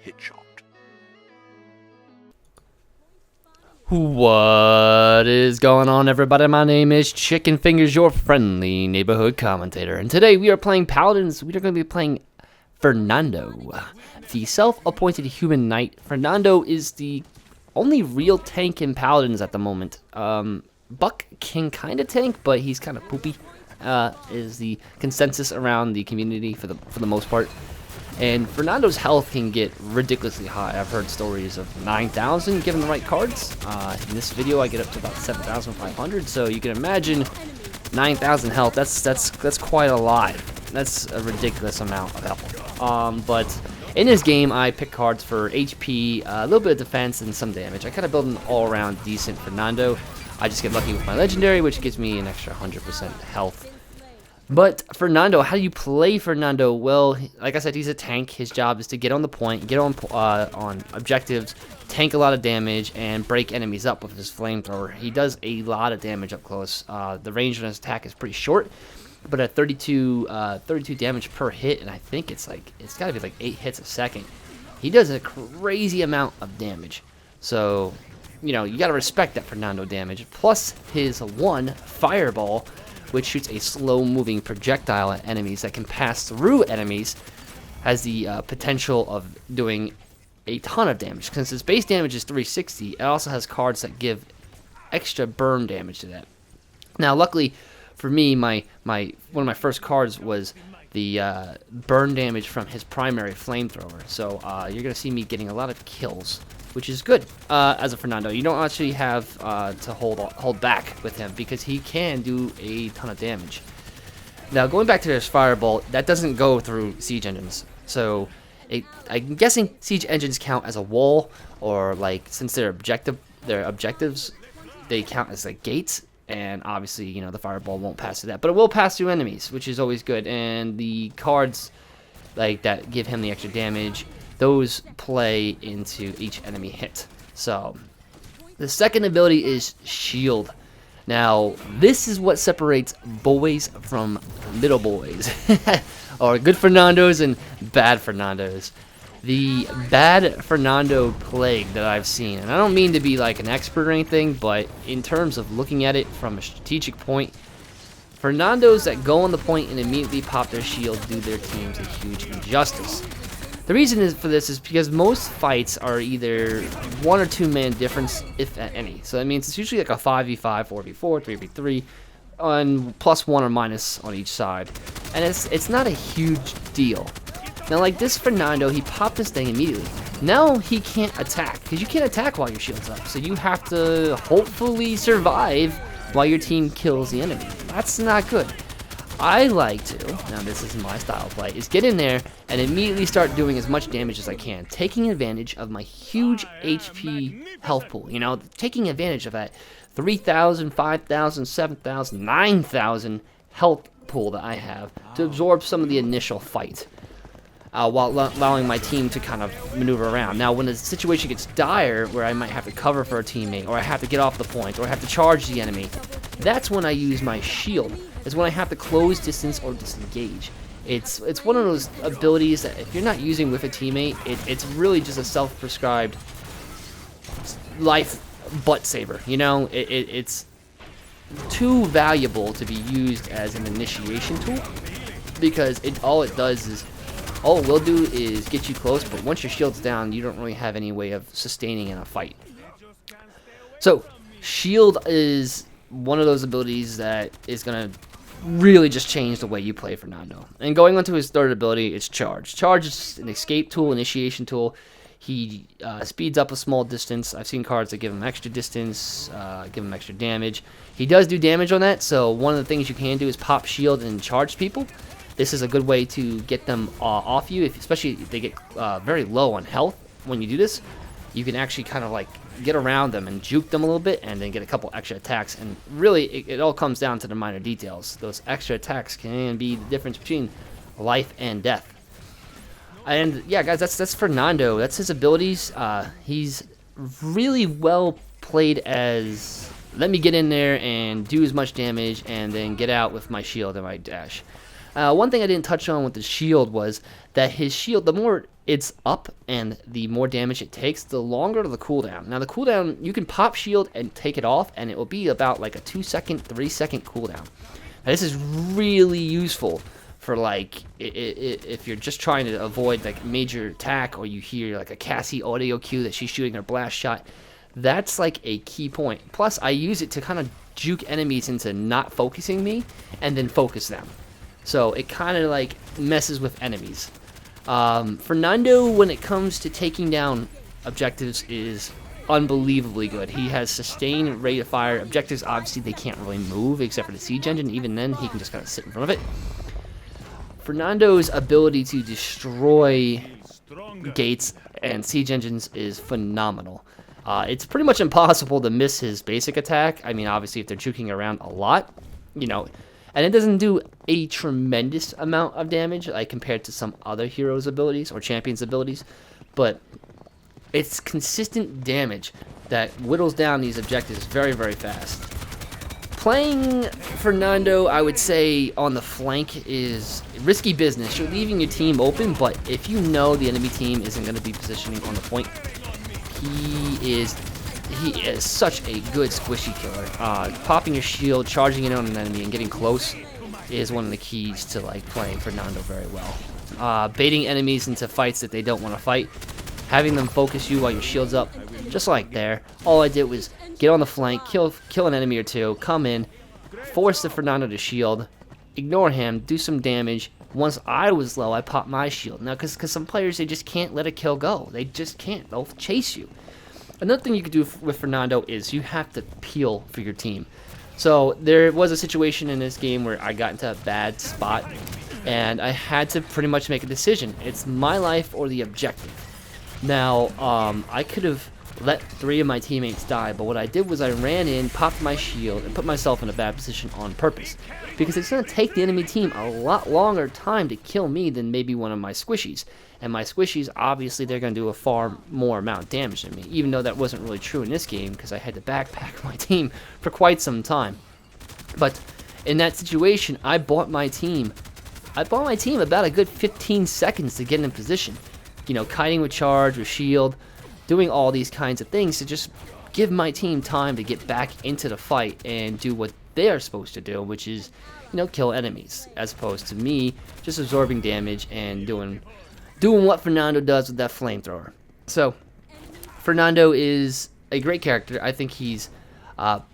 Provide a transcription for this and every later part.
hit shot. What is going on, everybody? My name is Chicken Fingers, your friendly neighborhood commentator, and today we are playing Paladins. We are going to be playing Fernando, the self-appointed human knight. Fernando is the only real tank in Paladins at the moment. Buck can kind of tank, but he's kind of poopy. Is the consensus around the community for the most part. And Fernando's health can get ridiculously high. I've heard stories of 9,000 given the right cards. In this video, I get up to about 7,500. So you can imagine 9,000 health. That's quite a lot. That's a ridiculous amount of health. But in this game, I pick cards for HP, a little bit of defense, and some damage. I kind of build an all-around decent Fernando. I just get lucky with my legendary, which gives me an extra 100% health. But Fernando, how do you play Fernando? Well, like I said, he's a tank. His job is to get on the point, get on objectives, tank a lot of damage, and break enemies up with his flamethrower. He does a lot of damage up close. The range on his attack is pretty short, but at 32 damage per hit, and I think it's got to be like 8 hits a second. He does a crazy amount of damage. So, you know, you got to respect that Fernando damage. Plus his one fireball, which shoots a slow-moving projectile at enemies that can pass through enemies, has the potential of doing a ton of damage. Since its base damage is 360, it also has cards that give extra burn damage to that. Now, luckily for me, one of my first cards was the burn damage from his primary flamethrower. So you're gonna see me getting a lot of kills, which is good as a Fernando. You don't actually have to hold back with him because he can do a ton of damage. Now, going back to his fireball, that doesn't go through siege engines. So I'm guessing siege engines count as a wall, or like since they're objectives, they count as like gates. And obviously, you know, the fireball won't pass through that, but it will pass through enemies, which is always good. And the cards like that give him the extra damage, those play into each enemy hit. So the second ability is shield. Now, this is what separates boys from little boys, or good Fernandos and bad Fernandos. The bad Fernando plague that I've seen, and I don't mean to be like an expert or anything, but in terms of looking at it from a strategic point, Fernandos that go on the point and immediately pop their shield do their teams a huge injustice. The reason for this is because most fights are either 1 or 2 man difference, if at any. So that means it's usually like a 5v5, 4v4, 3v3, on +1 or minus on each side. And it's not a huge deal. Now, like this Fernando, he popped this thing immediately. Now he can't attack, because you can't attack while your shield's up. So you have to hopefully survive while your team kills the enemy. That's not good. I like to, now this is my style of play, is get in there and immediately start doing as much damage as I can, taking advantage of my huge HP health pool. You know, taking advantage of that 3,000, 5,000, 7,000, 9,000 health pool that I have to absorb some of the initial fight. While allowing my team to kind of maneuver around. Now, when the situation gets dire, where I might have to cover for a teammate, or I have to get off the point, or I have to charge the enemy, that's when I use my shield. It's when I have to close distance or disengage. It's one of those abilities that if you're not using with a teammate, it's really just a self-prescribed life butt saver. You know, it's too valuable to be used as an initiation tool, because all it will do is get you close, but once your shield's down, you don't really have any way of sustaining in a fight. So, shield is one of those abilities that is going to really just change the way you play Fernando. And going on to his third ability, it's charge. Charge is an escape tool, initiation tool. He speeds up a small distance. I've seen cards that give him extra distance, give him extra damage. He does do damage on that, so one of the things you can do is pop shield and charge people. This is a good way to get them off you, especially if they get very low on health. When you do this, you can actually kind of like get around them and juke them a little bit and then get a couple extra attacks. And really, it all comes down to the minor details. Those extra attacks can be the difference between life and death. And yeah, guys, that's Fernando. That's his abilities. He's really well played as, let me get in there and do as much damage and then get out with my shield and my dash. One thing I didn't touch on with the shield was that his shield, the more it's up, and the more damage it takes, the longer the cooldown. Now the cooldown, you can pop shield and take it off, and it will be about like a 2-second, 3-second cooldown. Now, this is really useful for like if you're just trying to avoid like major attack, or you hear like a Cassie audio cue that she's shooting her blast shot. That's like a key point. Plus, I use it to kind of juke enemies into not focusing me and then focus them. So it kind of like messes with enemies. Fernando, when it comes to taking down objectives, is unbelievably good. He has sustained rate of fire. Objectives, obviously, they can't really move except for the siege engine. Even then, he can just kind of sit in front of it. Fernando's ability to destroy gates and siege engines is phenomenal. It's pretty much impossible to miss his basic attack. I mean, obviously, if they're juking around a lot, you know, and it doesn't do a tremendous amount of damage, like compared to some other heroes' abilities or champions' abilities, but it's consistent damage that whittles down these objectives very, very fast. Playing Fernando, I would say, on the flank is risky business. You're leaving your team open, but if you know the enemy team isn't going to be positioning on the point, he is such a good squishy killer. Popping your shield, charging in on an enemy, and getting close is one of the keys to like playing Fernando very well. Baiting enemies into fights that they don't want to fight, having them focus you while your shield's up, just like there. All I did was get on the flank, kill an enemy or two, come in, force the Fernando to shield, ignore him, do some damage. Once I was low, I popped my shield. Now, because some players, they just can't let a kill go. They just can't. They'll chase you. Another thing you could do with Fernando is you have to peel for your team. So there was a situation in this game where I got into a bad spot, and I had to pretty much make a decision. It's my life or the objective. Now, I could have let 3 of my teammates die, but what I did was I ran in, popped my shield, and put myself in a bad position on purpose. Because it's going to take the enemy team a lot longer time to kill me than maybe one of my squishies. And my squishies, obviously, they're going to do a far more amount of damage than me, even though that wasn't really true in this game because I had to backpack my team for quite some time. But in that situation, I bought my team about a good 15 seconds to get in position. You know, kiting with charge, with shield, doing all these kinds of things to just give my team time to get back into the fight and do what they are supposed to do, which is, you know, kill enemies, as opposed to me just absorbing damage and doing what Fernando does with that flamethrower. So, Fernando is a great character. I think he's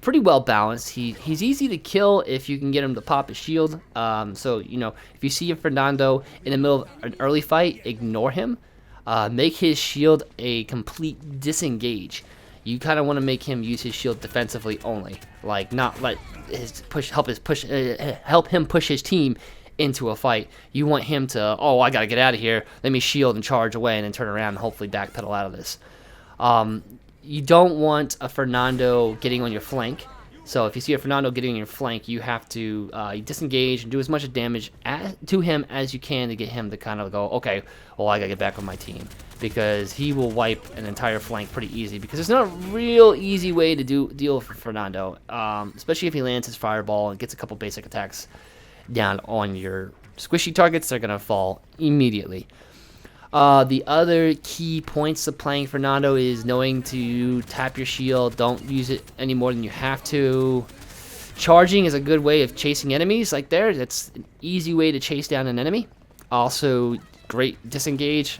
pretty well balanced. He's easy to kill if you can get him to pop his shield. So, you know, if you see a Fernando in the middle of an early fight, ignore him. Make his shield a complete disengage. You kind of want to make him use his shield defensively only, like not let help him push his team into a fight. You want him to, oh, I gotta get out of here. Let me shield and charge away, and then turn around and hopefully backpedal out of this. You don't want a Fernando getting on your flank. So if you see a Fernando getting on your flank, you have to disengage and do as much damage to him as you can to get him to kind of go, okay, well, I gotta get back with my team. Because he will wipe an entire flank pretty easy. Because there's not a real easy way to deal with Fernando. Especially if he lands his fireball and gets a couple basic attacks down on your squishy targets, they're gonna fall immediately. The other key points of playing Fernando is knowing to tap your shield. Don't use it any more than you have to. Charging is a good way of chasing enemies. Like there, that's an easy way to chase down an enemy. Also, great disengage.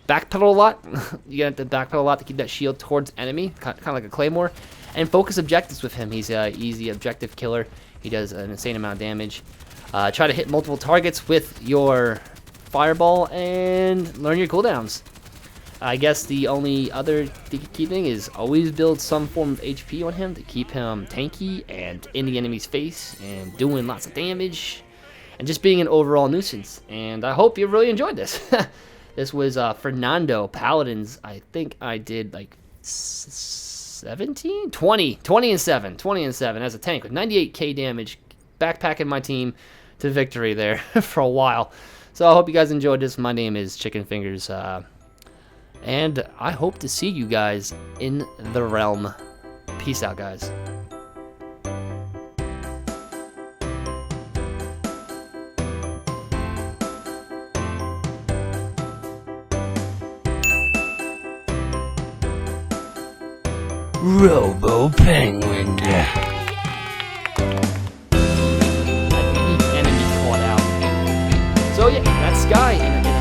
Backpedal a lot. You have to backpedal a lot to keep that shield towards enemy, kind of like a claymore. And focus objectives with him. He's an easy objective killer. He does an insane amount of damage. Try to hit multiple targets with your fireball and learn your cooldowns. I guess the only other key thing is always build some form of HP on him to keep him tanky and in the enemy's face and doing lots of damage and just being an overall nuisance. And I hope you really enjoyed this. This was Fernando Paladins. I think I did like 20 and 7 as a tank with 98k damage, backpacking my team to victory there for a while. So I hope you guys enjoyed this. My name is Chicken Fingers, and I hope to see you guys in the realm. Peace out, guys. Robo Penguin. Enemy caught out. So yeah, that's Sky in a